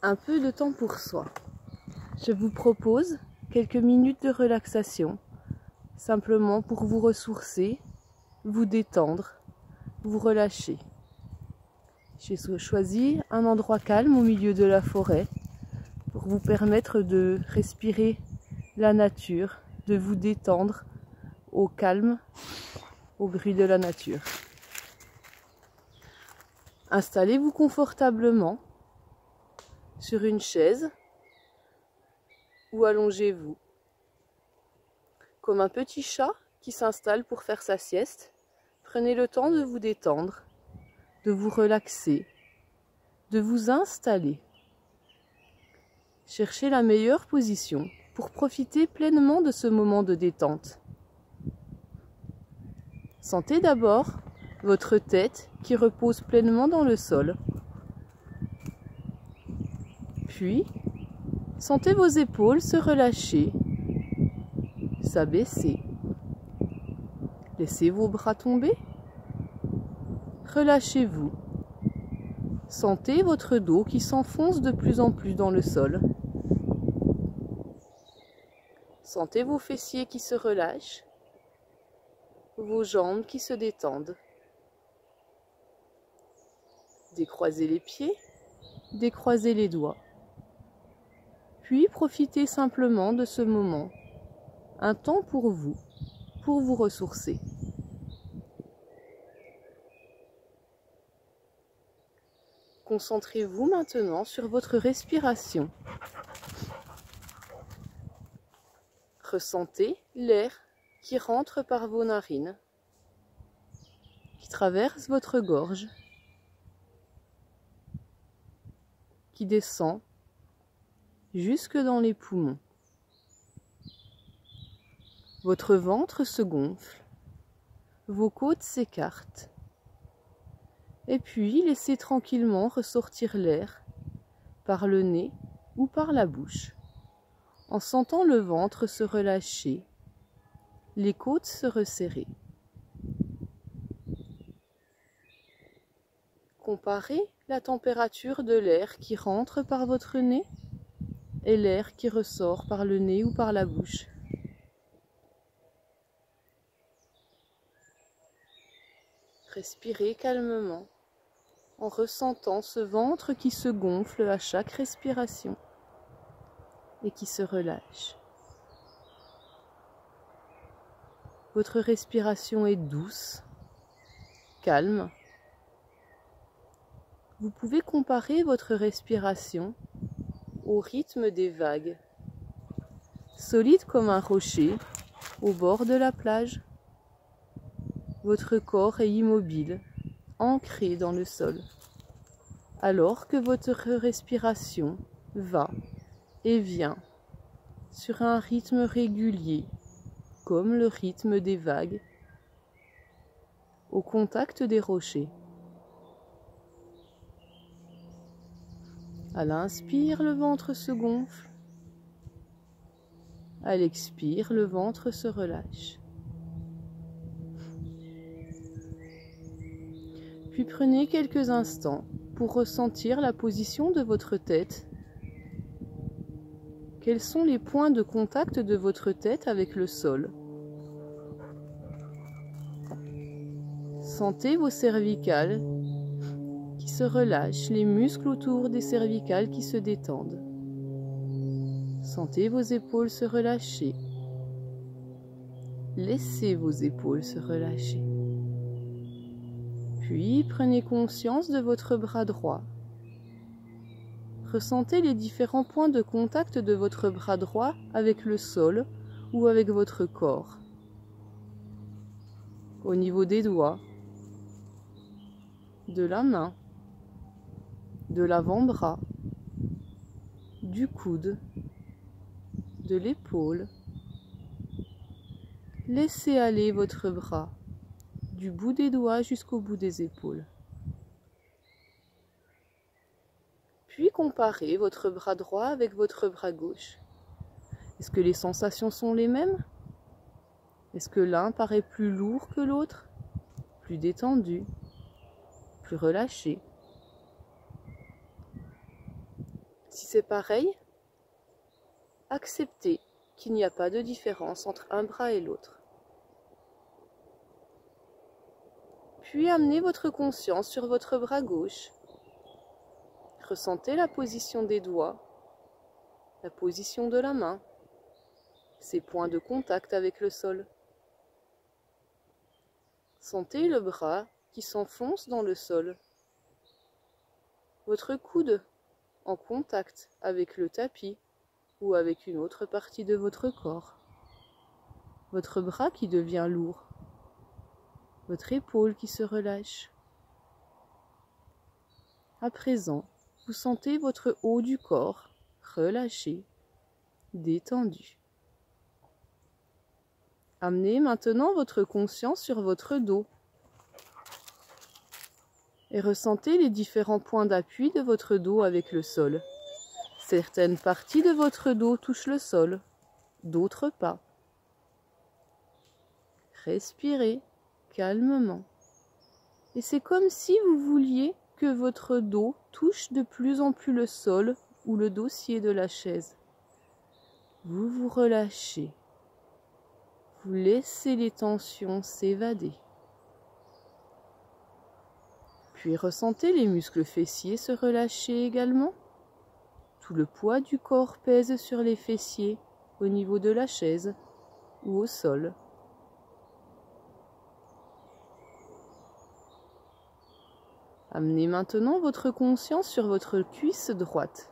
un peu de temps pour soi. Je vous propose quelques minutes de relaxation, simplement pour vous ressourcer, vous détendre, vous relâcher. J'ai choisi un endroit calme au milieu de la forêt pour vous permettre de respirer la nature, de vous détendre au calme, au bruit de la nature. Installez-vous confortablement sur une chaise ou allongez-vous. Comme un petit chat qui s'installe pour faire sa sieste, prenez le temps de vous détendre, de vous relaxer, de vous installer. Cherchez la meilleure position pour profiter pleinement de ce moment de détente. Sentez d'abord votre tête qui repose pleinement dans le sol. Puis, sentez vos épaules se relâcher, s'abaisser. Laissez vos bras tomber. Relâchez-vous. Sentez votre dos qui s'enfonce de plus en plus dans le sol. Sentez vos fessiers qui se relâchent, vos jambes qui se détendent. Décroisez les pieds, décroisez les doigts. Puis profitez simplement de ce moment, un temps pour vous ressourcer. Concentrez-vous maintenant sur votre respiration. Ressentez l'air qui rentre par vos narines, qui traverse votre gorge, qui descend jusque dans les poumons. Votre ventre se gonfle, vos côtes s'écartent. Et puis laissez tranquillement ressortir l'air par le nez ou par la bouche, en sentant le ventre se relâcher, les côtes se resserrer. Comparez la température de l'air qui rentre par votre nez et l'air qui ressort par le nez ou par la bouche. Respirez calmement en ressentant ce ventre qui se gonfle à chaque respiration et qui se relâche. Votre respiration est douce, calme. Vous pouvez comparer votre respiration au rythme des vagues, solide comme un rocher au bord de la plage. Votre corps est immobile, ancré dans le sol, alors que votre respiration va et vient sur un rythme régulier, comme le rythme des vagues, au contact des rochers. À l'inspire, le ventre se gonfle. À l'expire, le ventre se relâche. Puis prenez quelques instants pour ressentir la position de votre tête. Quels sont les points de contact de votre tête avec le sol? Sentez vos cervicales qui se relâchent, les muscles autour des cervicales qui se détendent. Sentez vos épaules se relâcher. Laissez vos épaules se relâcher. Puis prenez conscience de votre bras droit. Ressentez les différents points de contact de votre bras droit avec le sol ou avec votre corps. Au niveau des doigts, de la main, de l'avant-bras, du coude, de l'épaule. Laissez aller votre bras du bout des doigts jusqu'au bout des épaules. Puis comparez votre bras droit avec votre bras gauche. Est-ce que les sensations sont les mêmes? Est-ce que l'un paraît plus lourd que l'autre? Plus détendu? Plus relâché? Si c'est pareil, acceptez qu'il n'y a pas de différence entre un bras et l'autre. Puis amenez votre conscience sur votre bras gauche. Ressentez la position des doigts, la position de la main, ses points de contact avec le sol. Sentez le bras qui s'enfonce dans le sol. Votre coude en contact avec le tapis ou avec une autre partie de votre corps. Votre bras qui devient lourd. Votre épaule qui se relâche. À présent, vous sentez votre haut du corps relâché, détendu. Amenez maintenant votre conscience sur votre dos et ressentez les différents points d'appui de votre dos avec le sol. Certaines parties de votre dos touchent le sol, d'autres pas. Respirez calmement. Et c'est comme si vous vouliez que votre dos touche de plus en plus le sol ou le dossier de la chaise. Vous vous relâchez. Vous laissez les tensions s'évader. Puis ressentez les muscles fessiers se relâcher également. Tout le poids du corps pèse sur les fessiers au niveau de la chaise ou au sol. Amenez maintenant votre conscience sur votre cuisse droite.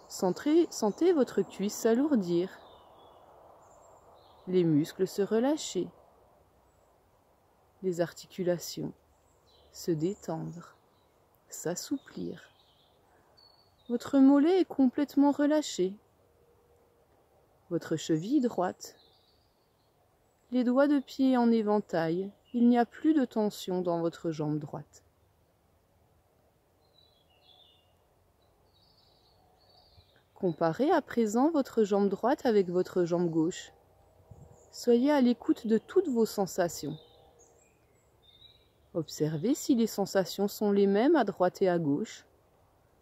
Sentez votre cuisse s'alourdir, les muscles se relâcher, les articulations se détendre, s'assouplir. Votre mollet est complètement relâché, votre cheville droite, les doigts de pied en éventail, il n'y a plus de tension dans votre jambe droite. Comparez à présent votre jambe droite avec votre jambe gauche. Soyez à l'écoute de toutes vos sensations. Observez si les sensations sont les mêmes à droite et à gauche.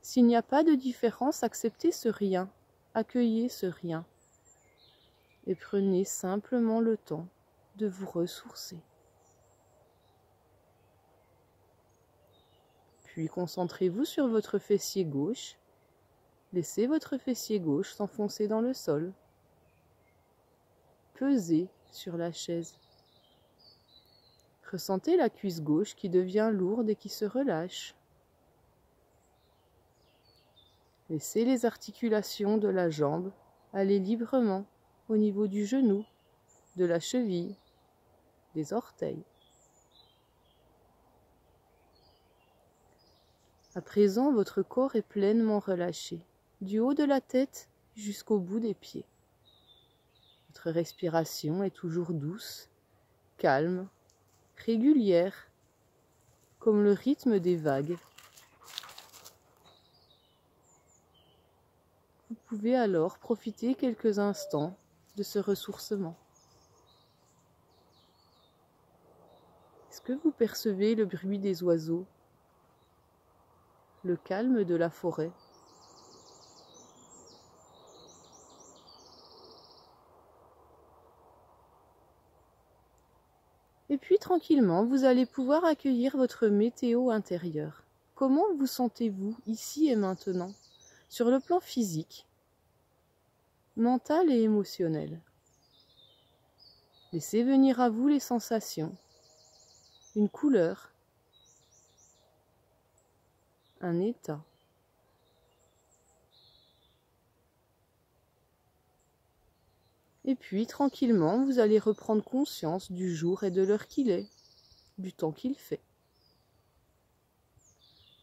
S'il n'y a pas de différence, acceptez ce rien, accueillez ce rien. Et prenez simplement le temps de vous ressourcer. Puis concentrez-vous sur votre fessier gauche. Laissez votre fessier gauche s'enfoncer dans le sol. Pesez sur la chaise. Ressentez la cuisse gauche qui devient lourde et qui se relâche. Laissez les articulations de la jambe aller librement au niveau du genou, de la cheville, des orteils. À présent, votre corps est pleinement relâché, du haut de la tête jusqu'au bout des pieds. Votre respiration est toujours douce, calme, régulière, comme le rythme des vagues. Vous pouvez alors profiter quelques instants de ce ressourcement. Est-ce que vous percevez le bruit des oiseaux, le calme de la forêt ? Et puis tranquillement, vous allez pouvoir accueillir votre météo intérieure. Comment vous sentez-vous ici et maintenant, sur le plan physique, mental et émotionnel? Laissez venir à vous les sensations, une couleur, un état. Et puis, tranquillement, vous allez reprendre conscience du jour et de l'heure qu'il est, du temps qu'il fait.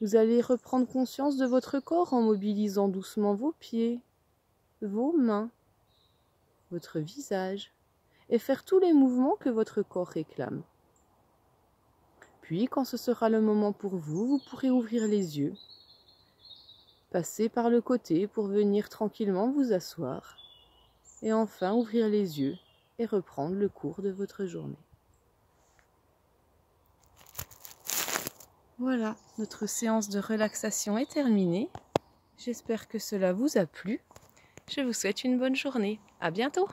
Vous allez reprendre conscience de votre corps en mobilisant doucement vos pieds, vos mains, votre visage, et faire tous les mouvements que votre corps réclame. Puis, quand ce sera le moment pour vous, vous pourrez ouvrir les yeux, passer par le côté pour venir tranquillement vous asseoir, et enfin ouvrir les yeux et reprendre le cours de votre journée. Voilà, notre séance de relaxation est terminée. J'espère que cela vous a plu. Je vous souhaite une bonne journée. À bientôt!